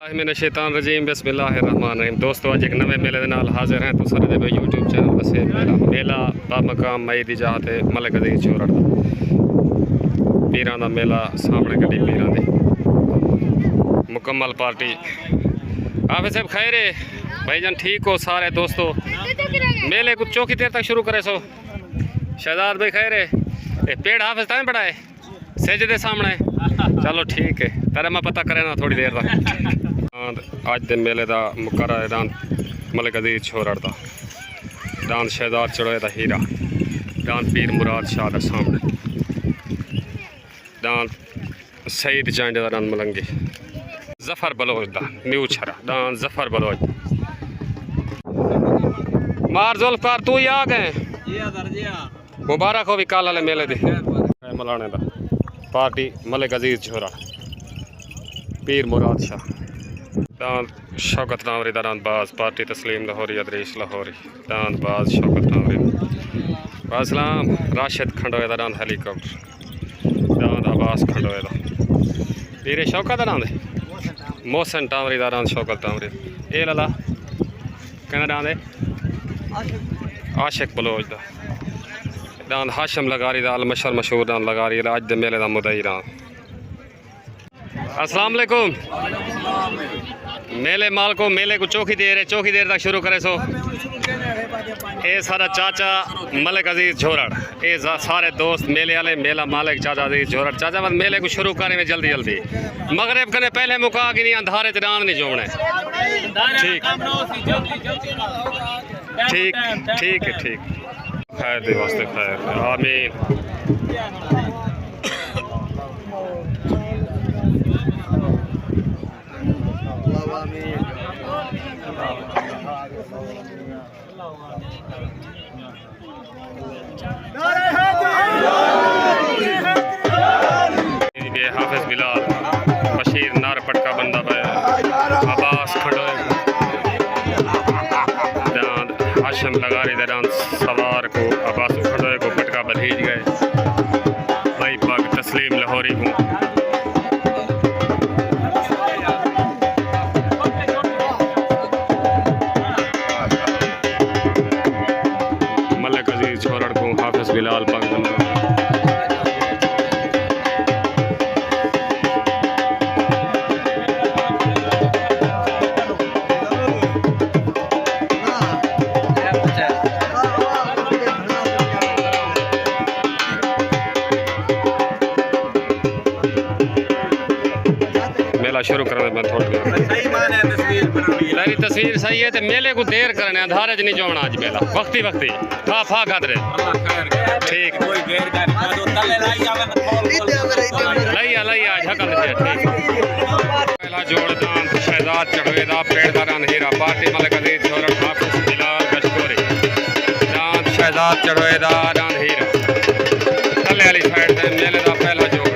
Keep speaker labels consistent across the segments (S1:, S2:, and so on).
S1: मैंने शैतान रजीम बिस्मिल्लाहिर्रहमानिर्रहीम। दोस्तों अज एक नवे मेले के नाल हाजिर हैं। तुसां दे यूट्यूब चैनल बसे मेला बामकाम मई दी जात है मलिक अजीज छोरड़ दा पीरां दा मेला सामने गड्डी पीरां दी मुकम्मल पार्टी। हाफिज़ साहब खैर है भाईजान ठीक हो सारे दोस्तों। मेले को चौकी देर तक शुरू करे सो शहजाद भाई खैर है। पेड़ हाफिज़ तमें बड़ा है सेज दे सामने चलो ठीक है तेरे मैं पता करे ना थोड़ी देर तक। अज दे मेले का मुकर्रर ऐलान मलिक अजीज छोरड़ दा दान शहजाद चढ़ोए दा हीरा दान पीर मुराद शाह दा सामने दान सईद चांडे दा दान मलंगी जफर बलोच दा न्यू छरा दान जफर बलोच मार जुल्फकार तू ही आ गए मुबारक हो भी कल वाले मेले दी मलाने दा पार्टी मलिक अजीज छोरड़ पीर मुराद शाह दान शौकत नावरी दान बाज पार्टी तस्लीम लाहौरी अदरीश लाहौरी दान बाज शौकत नावरी असलाम राशिद खंडोए दान हेलीकॉप्टर दान अब्बास खंडोए दा पीरे शौकत दान मोहसन टावरी दान शौकत टावरी ए लाला कहना दान आशिक बलोच दा दान हाशम लगारी दा मशहूर मशहूर दान लगारी अज दे मेले दा मुदई दान। अस्सलाम वालेकुम मेले मालको मेले को चौकी देर तक शुरू करे सो ये सारा चाचा मलिक अजीज छोरड़ ये सारे दोस्त मेले वाले मेला मालिक चाचा अजीज छोरड़ चाचा बस मेले को शुरू करे में जल्दी जल्दी मगरब कने पहले मुका कि नहीं अंधारे च रान नहीं जोड़ने ठीक ठीक ठीक है ठीक खैर दे वास्ते खैर आमीन। हाफिज बिलाल बशीर नार पटका बंदा अब्बास खंडोए दान हाशम लगारी दान सवार को अब्बास खंडोए को पटका बधीज गए भाई पग तस्लीम लाहौरी को मलिक अजीज छोरड़ को हाफिज बिलाल पग बंदा शुरू करने में थोड़ी देर तस्वीर सही है तो मेले को देर करने अंधारे च नहीं जोना आज मेला वक्ती वक्ती फा फा खादरे ठीक लइया झकल से ठीक पहला जोड़ दान शहजाद चढ़वे दा पेड़ दा दान हीरा पार्टी मलिक अजीज छोरड़ हाफिज बिलाल गशकोरी दान शहजाद चढ़वे दा दान हीरा थल्ले वाली साइड से मेले दा पहला जोड़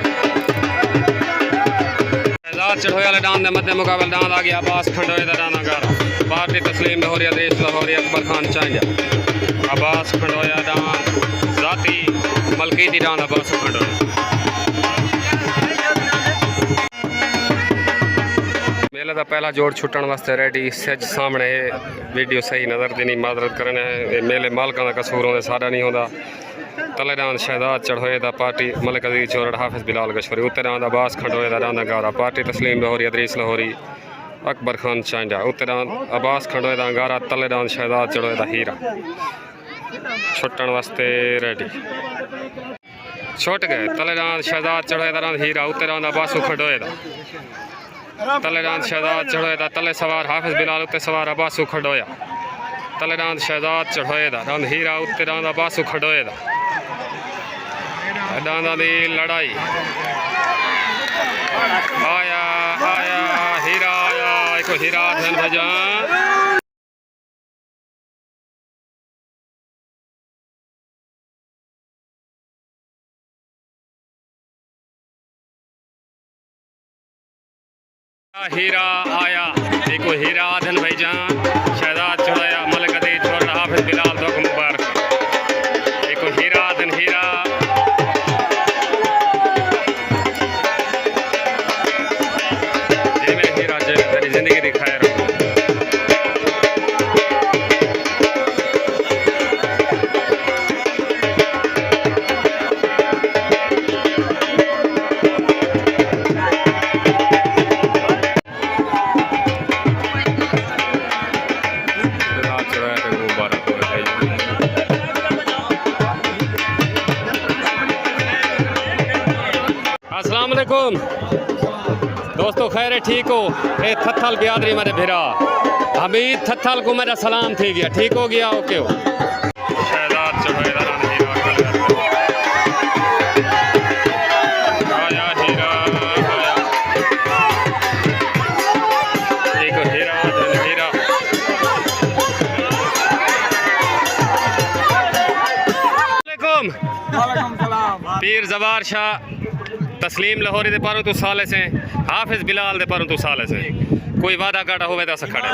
S1: चढ़ोए वाले दान मध्य मुकाबले दान आ गया अब्बास खंडोए दा दाना गारा पार्टी तस्लीम लाहौरी अदरीश लाहौरी अकबर खान चांजा अब्बास खंडोया दान जाती मलकी दी दान अब्बास खंडोए मेले का पहला जोड़ छुट्टन वास्ते रेडी सच सामने वीडियो सही नज़र देनी माजरत करने मेले मालका का कसूर होंगे सारा नहीं होता तले दान शहजाद चढ़ोए दा पार्टी मलिक अजीज छोरड़ हाफिज बिलाल गशकोरी उत्ते दान अब्बास खंडोए दा दाना गारा पार्टी तस्लीम लाहौरी अदरीश लाहौरी अकबर खान चांजा उत्ते दान अब्बास खंडोए दा गारा तले दान शहजाद चढ़ोए दा हीरा छुट्टन वास्ते रेडी छुट गए तले दान शहजाद चढ़ोए दा हीरा उत्ते दान अब्बास खंडोए दा तले दान शहजाद चढ़ोए दा तले सवार हाफिज बिलाल उत्ते सवार अब्बास खंडोया तले दान शहजाद चढ़ोए दा दान हीरा उत्ते दान अब्बास खंडोए दा दाना दी लड़ाई आया आया हीरा आया एक हीरा धन भजन हीरा आया एक हीरा धन भजन शहजाद चढ़ाया मलिक अजीज छोरड़ हाफिज बिलाल दो मुबारक एक हीरा धन हीरा जिंदगी दी खैर अस्सलाम वालेकुम दोस्तों, खैर है, ठीक हो? ए थथल बियादरी मेरे भिरा हमीद थथल को मेरा सलाम थी गया, ठीक हो गया? ओके हो। शहजाद चढ़ाया आया हीरा आया, एक हीरा हीरा। पीर जवार शाह तस्लीम लाहौरी दे पारों तू साले से, हाफिज बिलाल दे पारों तू साले से। कोई वादा काटा होवे तो खड़ा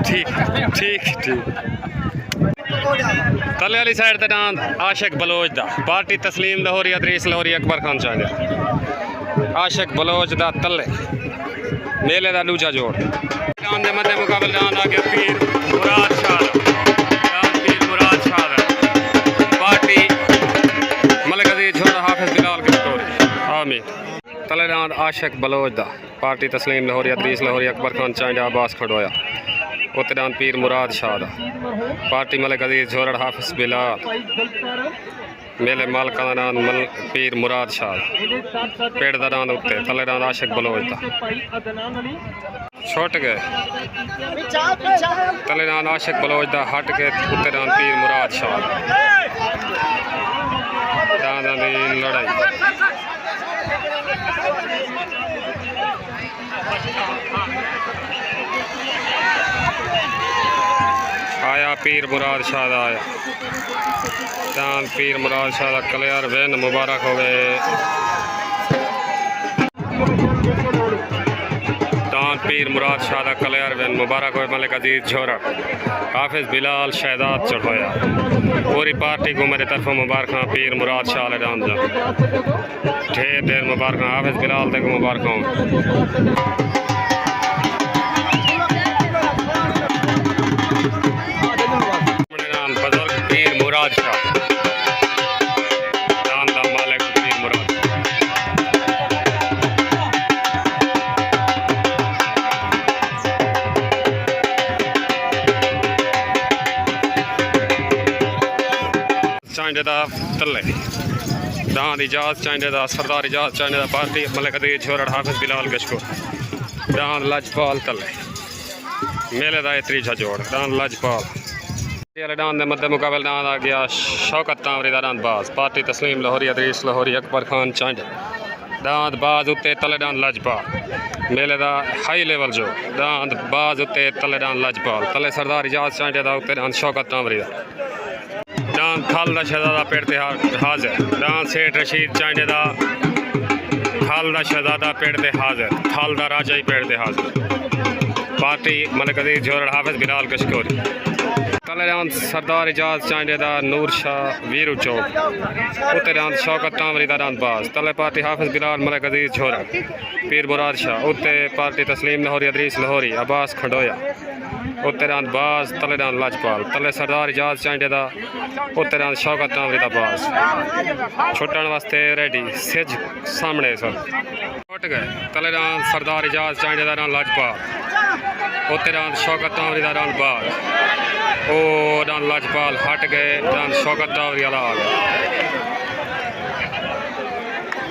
S1: ठीक ठीक ठीक। तले वाली साइड ते डांद आशिक बलोच दा पार्टी तस्लीम लाहौरी अदरीस लाहौरी अकबर खान चाहिए। आशिक बलोच दा तले मेले दा दूजा जोड़ डांद दे मध्य मुकाबले डांद आ गया पीर मुराद शाह डांद पीर मुराद शाह पार्टी मलिक अजीज छोड़ा हाफिज बिलाल के स्टोरी आमीन। तले डांद आशिक बलोच दा पार्टी तस्लीम लाहौरी अदरीस लाहौरी अकबर खान चाहिए आबास खड़ोया। उत्ते डांद पीर मुराद शाह दा पार्टी मलिक अजीज छोड़ा हाफिज बिलाल मेले मालका दा नाम पीर मुराद शाह पेड़ दा डांद उत्ते तले डांद आशिक बलोच दा छुट गए। तले डांद आशिक बलोच दा हट के उत्ते डांद पीर मुराद शाह डांदा दी लड़ाई। आया पीर मुराद शाह दा आया दान पीर मुराद शाह दा कलियार वैन मुबारक होवे। दान पीर मुराद शाह दा कलियार वैन मुबारक होवे। मलिक अजीज झोरा हाफिज बिलाल शहजाद चढ़ाया पूरी पार्टी को मेरे तरफ मुबारक पीर मुराद शाह ले डांद ढेर ढेर मुबारक हाफिज बिलाल तक मुबारक। चांडे दा तले दान इजाज चांडे दा सरदार इजाज चांडे दा पार्टी मलिक अजीज छोरा हाफिज बिलाल गशको दान लजपाल तले मेले दा त्रीजा जोड़ दान लजपाल डांद मध्य मुकाबले डांद आ गया शौकत तांवरी दा डांद बाज पार्टी तस्लीम लाहौरी अदरीस लाहौरी अकबर खान चांडे दांद बाज उत्ते तले डांद लजपाल मेले दा हाई लेवल जो दांद बाज उत्ते तले डांद लजपाल तले सरदार इजाज चांडे दा उत्ते डांद शौकत तांवरी दा डांद थल दा शहजादा पेड़ते हाजिर डांद सेठ रशीद चांडे दा थल दा शहजादा पेड़ते हाजिर थल दा राजा ही पेड़ते हाजिर पार्टी मलिक अजीज झोरड़ हाफिज बिलाल कशकोरी। तले डांद सरदार इजाज चांडे दा नूर शाह वीरू चौक उत्ते डांद शौकत तांवरी दा डांद बाज तले पार्टी हाफिज बिलाल मलिक अजीज झोरड़ पीर मुराद शाह उत्ते पार्टी तस्लीम लाहौरी अदरीस लाहौरी अब्बास खंडोया उत्ते डांद बाज तले डांद लजपाल तले सरदार इजाज चांडे दा उत्ते डांद शौकत तांवरी दा बाज छुट्टन वास्ते रेडी सिज सामने सर छुट गए। तले डांद सरदार इजाज चांडे दा डांद लजपाल उत्ते डांद शौकत तांवरी दा डांद बाज ओ डांद लजपाल हट गए डांद शौकत तांवरी वाला आ गया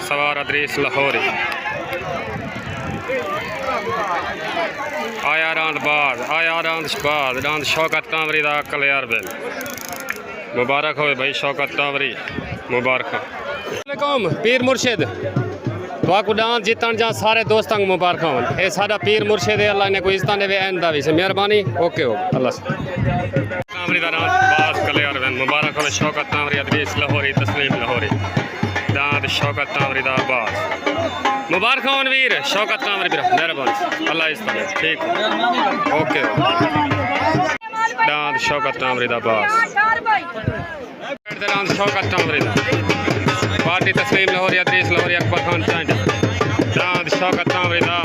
S1: सवार अदरीस लाहौरी आया डांद बाज डांद शौकत तांवरी दा कलियार बेल मुबारक हो भाई शौकत तांवरी मुबारक। पीर मुर्शिद तो डांस जीतन जा सारे दोस्तों को मुबारक हो ये साडा पीर मुर्शिद है अल्लाह ने कोई इज्जत देवे एंदा भी से मेहरबानी ओके हो अल्लाह से। तांवरी दा डांस बाज कलियार बेल मुबारक हो शौकत तांवरी अदरीस लाहौरी तस्लीम लाहौरी दांद शौकत तांवरी दा बाज मुबारक हो वीर शौकत तांवरी भी मेहरबानी अल्लाह इज्जत दे ठीक ओके डांद शौकत तांवरी दा बाज डांद शौकत तांवरी दा पार्टी तस्लीम लाहौरी अदरीस लाहौरी अकबर खान चांडे डांद शौकत तांवरी दा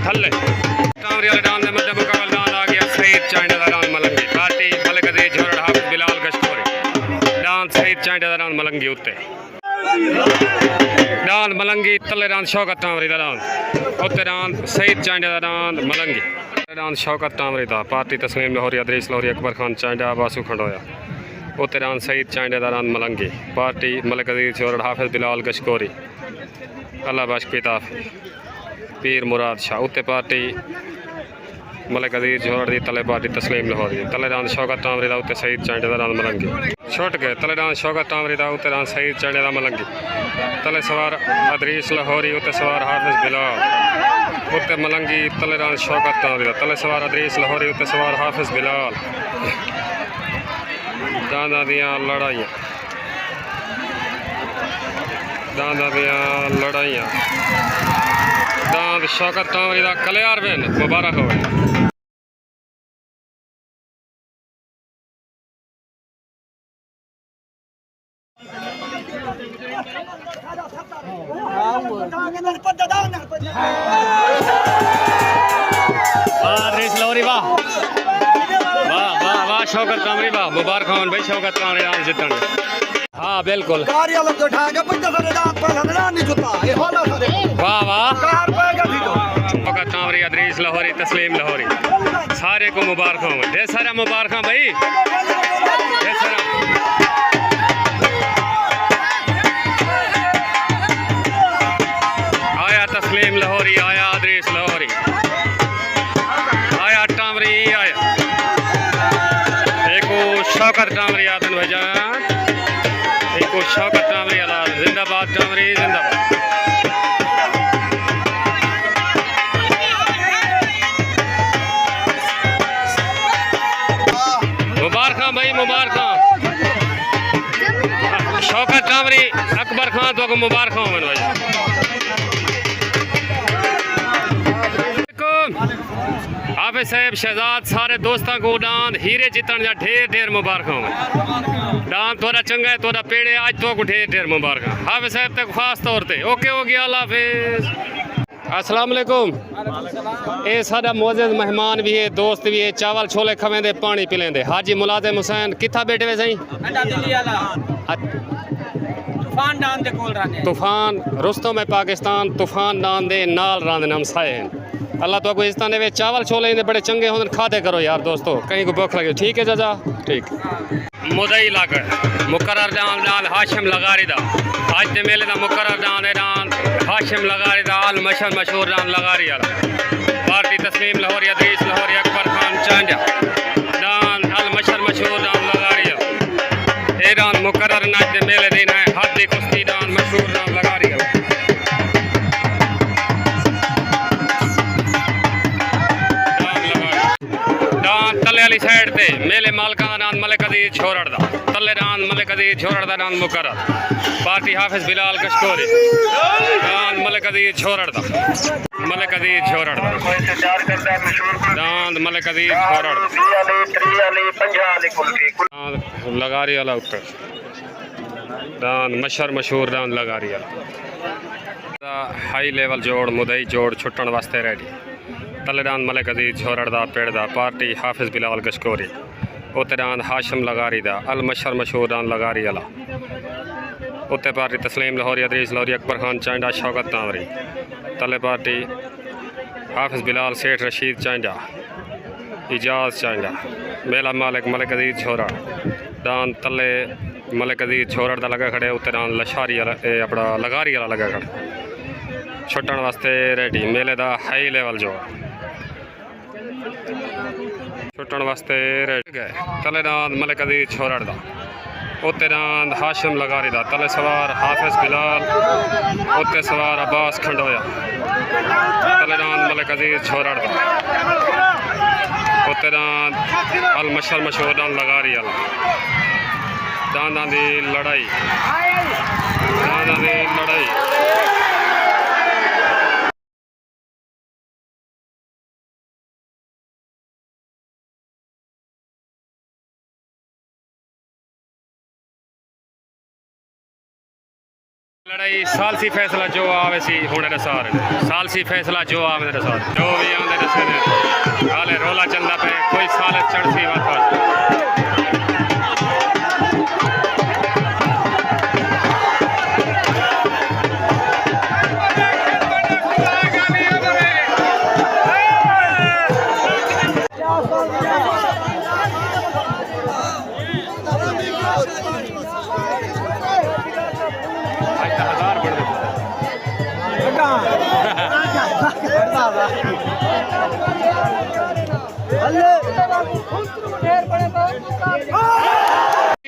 S1: थले तले टामरी वाले डांस में मध्य मुकाबला डांस आ गया सईद चांडे दा डांस मलंगी पार्टी मलिक अजीज झोरड़ हाफिज बिलाल गश्कोरी डांस सईद चांडे दा डांस मलंगी उत्ते डांस मलंगी तले डांस शौकत टामरी दा डांस उत्ते डांस सईद चांडे दा डांस मलंगी डांस शौकत टामरी दा पार्टी तस्लीम लाहौरी अदरीस लाहौरी अकबर खान चांडा बासु खंडोया उत्ते डांस सईद चांडे दा डांस मलंगी पार्टी मलिक अजीज झोरड़ हाफिज बिलाल गश्कोरी अल्लाह बख्श पिता पीर मुराद शाह उत्ते पार्टी मलिक अजीज झोरड़ दी तले पार्टी तस्लीम लाहौरी तले डांस शौकत टामरी दा उत्ते सईद चांडे दा डांस मलंगी छुट गए तले डांस शौकत टामरी दा उत्ते डांस सईद चांडे दा मलंगी तले सवार अदरीस लाहौरी उत्ते सवार हाफिज बिलाल उत्ते मलंगी तले डांस शौकत टामरी दा तले सवार अदरीस लाहौरी उत्ते सवार हाफिज बिलाल दांदा दियां लड़ाइयाँ दांदा दियां लड़ाइयाँ दांद शौकत टामरी दा कल्यार बिन मुबारक हो शौकत कामरी वाह मुबारक हो भाई शौकत कामरी डांस जितने हाँ बिल्कुल वाह वाह शौकत कामरी अदरीस लाहौरी तस्लीम लाहौरी सारे को मुबारक हो ढेर सारा मुबारक भाई ढेर सारा आया तस्लीम लाहौरी आया अदरीस लाहौरी आया टामरी आया शौकत टामरी आदन भाईजान एक शौकत टामरी आलाद जिंदाबाद टामरी जिंदाबाद मुबारक भाई मुबारक शौकत टामरी अकबर खान तो मुबारक हो भाई हाफिज साहब शहजाद सारे दोस्तों को डांस हीरे जितन जा ढेर ढेर मुबारक हो डांस थोड़ा चंगा है थोड़ा पेड़े आज तो ढेर ढेर मुबारक हाफिज साहब तक खास तौर पे ओके हो गया अल्लाह हाफिज अस्सलाम वालेकुम ये सारा मोअज़्ज़ज़ मेहमान भी है दोस्त भी है चावल छोले खवेंदे पानी पिलेंदे हाजी मुलाजिम हुसैन किथा बैठे वे सही तूफान रुस्तों में पाकिस्तान तूफान डांस दे नाल रांदे हमसाए हैं अल्लाह तो इस तरह वे चावल छोले इन्हें बड़े चंगे होंगे खाते करो यार दोस्तों कहीं को भूख लगे ठीक है चाचा ठीक मुदई लाग मुकर्रर डांस डांस हाशिम लगारी दा आज दे मेले दा मुकर्रर डांस हाशिम लगारी दा अल मशहूर डांस लगारी वाला पार्टी तस्लीम लाहौरी अदरीस लाहौरी अकबर खान चांडा डांस अल मशहूर डांस लगारी ए डांस मुकर्रर नाच दे मेले दिन है हाथी कुश्ती डांस मशहूर डांस लगारी तले वाली साइड ते मेले मालका का डांस मलिक अजीज झोरड़ दा तले डांस मलिक अजीज झोरड़ दा डांस मुकर्रर पार्टी हाफिज बिलाल गश्कोरी डांस मलिक अजीज झोरड़ दा मलिक अजीज झोरड़ दा डांस मलिक अजीज झोरड़ लगारी वाला उत्तर डांस मशहूर डांस लगारी वाला हाई लेवल जोड़ मुदई जोड़ छुट्टन वास्ते रेडी तले डांस मलिक अजीज झोरड़ दा पेड़ दा पार्टी हाफिज बिलाल गश्कोरी उत्ते डांस हाशिम लगारी दा अल मशहूर डांस लगारी वाला उत्ते पार्टी तस्लीम लाहौरी अदरीस लाहौरी अकबर खान चांडा शौकत टामरी तले पार्टी हाफिज बिलाल सेठ रशीद चांडा इजाज चांडा मेला मालिक मलिक अजीज झोरड़ डांस तले मलिक अजीज झोरड़ दा लगा खड़े उत्ते डांस लशारी वाला अपना लगारी वाला लगा खड़े छुट्टन वास्ते रेडी मेले दा हाई लेवल जो छुट्टन वास्ते रेडी गए तले डांस मलिक अजीज झोरड़ दा उत्ते डांस हाशिम लगारी दा तले सवार हाफिज बिलाल उत्ते सवार अब्बास खंडोया तले डांस मलिक अजीज झोरड़ दा उत्ते डांस अल मशहूर डांस लगारी वाला दांदा दी लड़ाई लड़ाई सालसी फैसला जो आवे सी होने दे सारे सालसी फैसला जो आवे दे सारे जो भी आंदे दे सारे गाले रोला चलदा पे कोई साल चढ़सी बात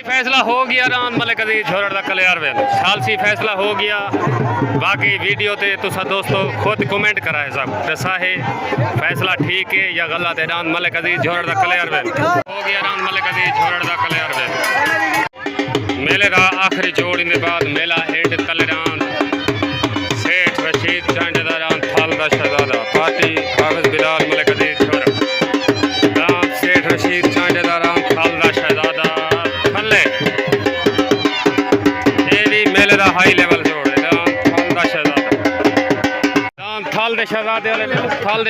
S1: फैसला हो गया रान मलिक अजीज झोरड़ दा कलियार वेल सालसी फैसला हो गया बाकी वीडियो ते तुसा दोस्तों खुद कमेंट करा है सब दसा है फैसला ठीक है या गलत है। रान मलिक अजीज झोरड़ दा कलियार वेल हो गया रान मलिक अजीज झोरड़ दा कलियार वेल मेले का आखिरी जोड़ इन बाद मेला एंड तलरान सेठ रशीद चांडेदारान थाल दा शहजादा पार्टी हाफिज बिलाल मलिक अजीज झोरड़ राम सेठ रशीद चांडेदारान थाल दा शहजादा थल्ले ये भी मेले का हाई लेवल जोड़ है थाल दे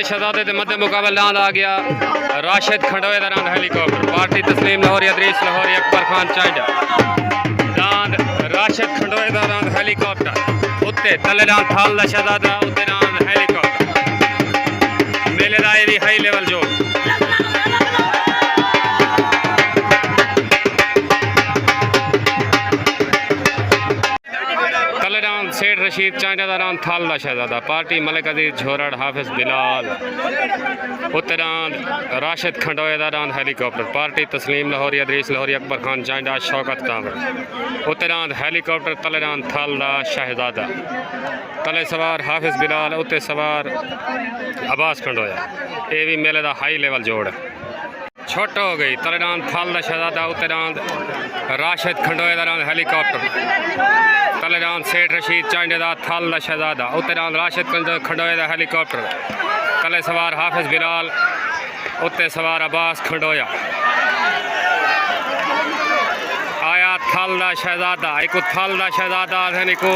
S1: शहजादे के मध्य मुकाबले रान आ गया राशिद खंडोए का रान हेलीकॉप्टर पार्टी तस्लीम लाहौरी अदरीस लाहौरी अकबर खान चांडा रान राशिद खंडोए का रान हेलीकॉप्टर उत्ते तले रान थाल दा शहजादा उत्ते रान हेलीकॉप्टर मेले का भी हाई लेवल जोड़ सेठ रशीद चांडेदारान थाल दा शहजादा पार्टी मलिक अजीज झोरड़ हाफिज बिलाल उत्तरान राशिद खंडोए दारान हेलीकॉप्टर पार्टी तस्लीम लाहौरी अदरीस लाहौरी अकबर खान चांडा शौकत कांवर उत्तरान हेलीकॉप्टर तलेरान थाल दा शहजादा तले सवार हाफिज बिलाल उत्ते सवार अब्बास खंडोया ये भी मेले का हाई लेवल जोड़ छोट हो गई तलेरान थाल दा शहजादा उत्तरान राशिद खंडोए दारान हेलीकॉप्टर तलेरान सेठ रशीद चांडेदार थाल दा शहजादा उत्तरान राशिद खंडोए दा हेलीकॉप्टर तले सवार हाफिज बिलाल उत्ते सवार अब्बास खंडोया आया थाल दा शहजादा एक थाल दा शहजादा को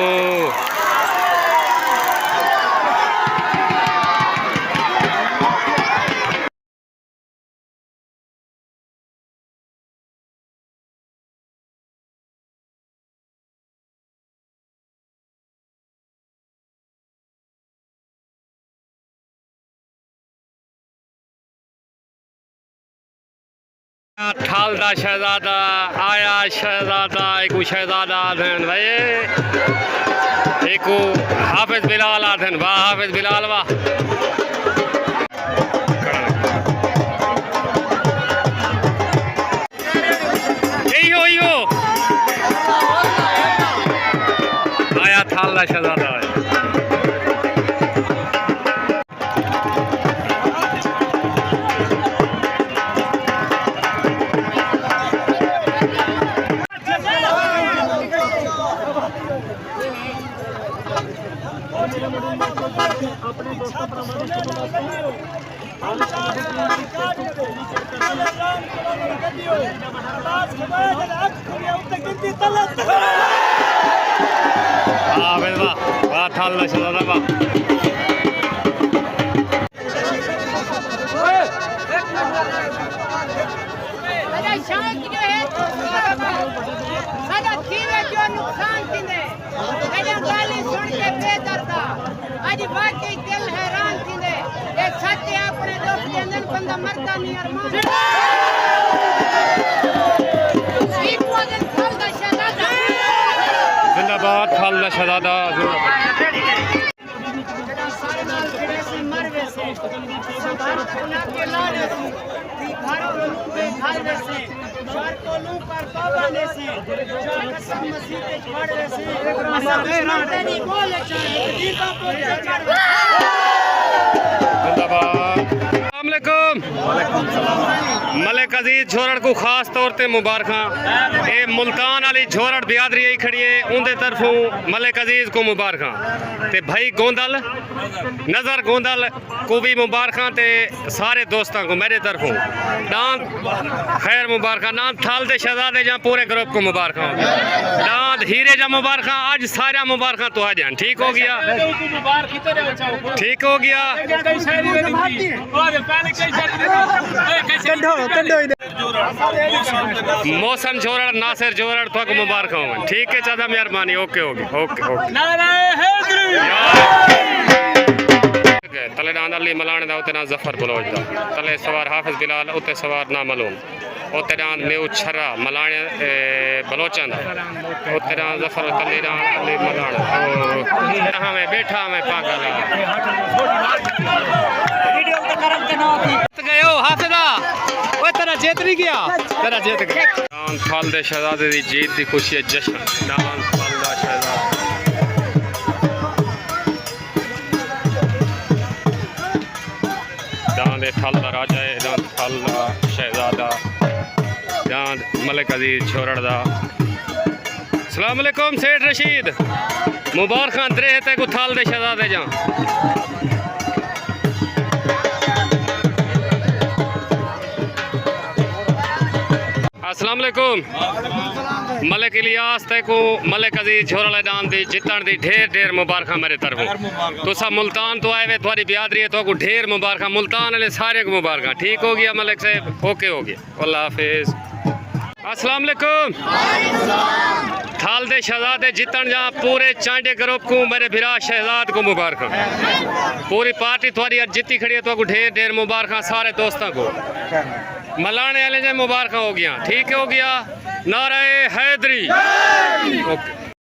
S1: थाल दा शहजादा आया शहजादा एक शहजादा आधन भाई एक हाफिज बिलाल आधन वाह हाफिज बिलाल वाह यो आया थाल दा शहजादा वाह थाल दा शहजादा वाह
S2: दिल हैरान थींदे ये सच है अपने दोस्त के अंदर बंदा मरता नहीं अरमान
S1: जिंदाबाद थाल दा शहजादा मलिक मलिक अजीज छोरड़ को खास तौर ते मुबारक ये मुल्तान वाली छोरड़ बिरादरी आई खड़ी है उनके तरफों मलिक अजीज को मुबारक ते भाई गोंदल नजर गोंदल को भी मुबारक ते सारे दोस्तों को मेरे तरफों डांद खैर मुबारक नाम थाल दे शहजादे जा पूरे ग्रुप को मुबारक डांद हीरे जा मुबारक आज सारा मुबारक तो आ जान ठीक हो गया ठीक हो गया मौसम जोरड़ नासिर जोरड़ तो मुबारक हो ठीक है चाचा मेहरबानी ओके ओके ओके ओके तले डांद अली मलाने दा उते ना जफर बलोच दा तले सवार हाफिज बिलाल उते सवार ना मलूम उते डांद मेऊ छरा मलाने बलोचन दा उते डांद जफर तले डांद अली मलाने ओ कहां में बैठा मैं पागल वीडियो तो करम के ना गयो हाफिजा ओए तेरा जीत नहीं गया तेरा जीत गया डांद फाल दे शहजादे दी जीत दी खुशी जश्न डांद फाल दा शहजादा दांद थल दा राजा है दांद थल दा शहजादा दांद मलिक अजीज छोरड़ दा अस्सलाम वालेकुम सेठ रशीद मुबारक अंदरे है ते को थल दे शहजादे जा अस्सलाम वालेकुम मलिक इलियास ते को मलिक अजीज छोरड़ दांद दी जितण दी ढेर ढेर मुबारक मेरे तरफों तुसा मुल्तान तो आए वे तुम्हारी बिरादरी है तो को ढेर मुबारक मुल्तान वाले सारे को मुबारक ठीक हो गया मलिक साहब ओके हो गया अल्लाह हाफिज अस्सलाम वालेकुम थाल दे शहजादे जितण जा पूरे चांडे ग्रुप को मेरे भिरा शहजाद को मुबारक पूरी पार्टी तुम्हारी आज जीती खड़ी है तो को ढेर ढेर मुबारक सारे दोस्तों को मलाने वाले जो मुबारक हो गया ठीक हो गया नारे हैदरी ओके